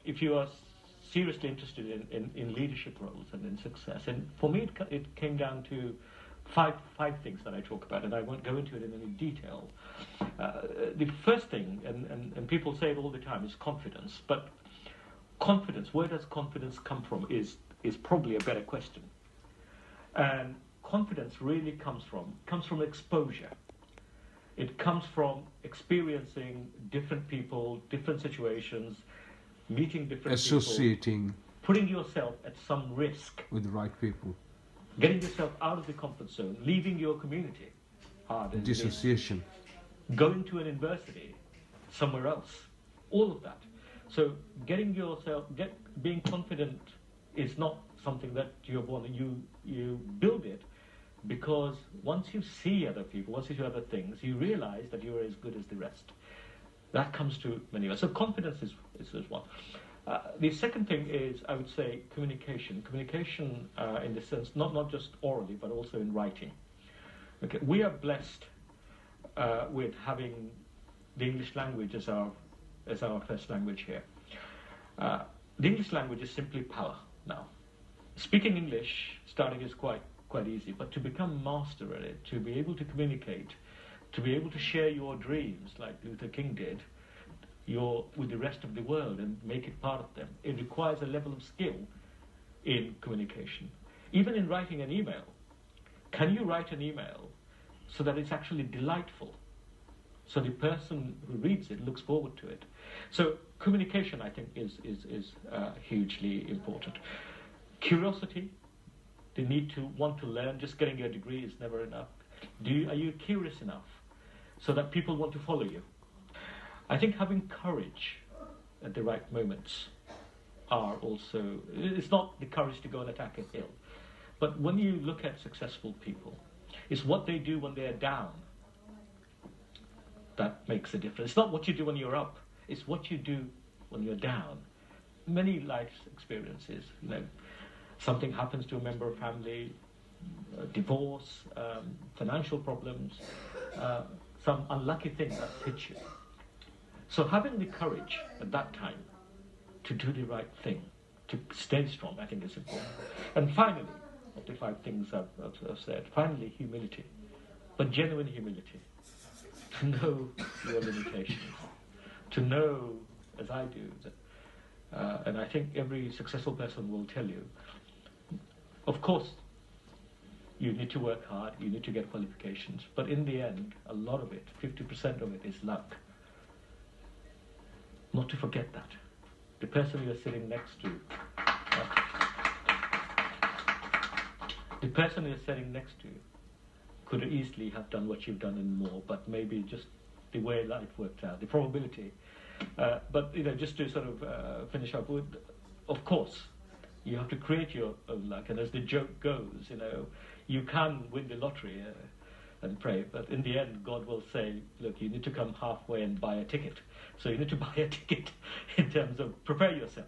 If you are seriously interested in leadership roles and in success, and for me it came down to five things that I talk about, and I won't go into it in any detail. The first thing, and people say it all the time, is confidence. But confidence, where does confidence come from, is probably a better question. And confidence really comes from exposure. It comes from experiencing different people, different situations, meeting different associating people, putting yourself at some risk with the right people, getting yourself out of the comfort zone, leaving your community, dissociation, going to an university somewhere else, all of that. So being confident is not something that you're born. You build it because once you see other people, once you do other things, you realize that you're as good as the rest. That comes to many of us. So confidence is one. The second thing is, I would say, communication. Communication in the sense, not just orally, but also in writing. Okay, we are blessed with having the English language as our first language here. The English language is simply power now. Speaking English, starting is quite easy, but to become master at it, to be able to communicate, to be able to share your dreams like Luther King did, with the rest of the world and make it part of them, it requires a level of skill in communication. Even in writing an email, can you write an email so that it's actually delightful, so the person who reads it looks forward to it? So communication, I think, is hugely important. Curiosity, the need to want to learn. Just getting your degree is never enough. Are you curious enough so that people want to follow you? I think having courage at the right moments are also, it's not the courage to go and attack a hill, but when you look at successful people, it's what they do when they're down that makes a difference. It's not what you do when you're up, it's what you do when you're down. Many life experiences, something happens to a member of family, divorce, financial problems, some unlucky thing that hits you. So having the courage at that time to do the right thing, to stay strong, I think is important. And finally, of the 5 things I've said, finally humility, but genuine humility. To know your limitations, to know, as I do, that, and I think every successful person will tell you, of course, you need to work hard, you need to get qualifications, but in the end, a lot of it, 50% of it is luck. Not to forget that. The person you're sitting next to, could easily have done what you've done and more, but maybe just the way life worked out, the probability. But just to sort of finish up with, of course, you have to create your own luck, and as the joke goes, you can win the lottery and pray, but in the end, God will say, look, you need to come halfway and buy a ticket. So you need to buy a ticket in terms of prepare yourself.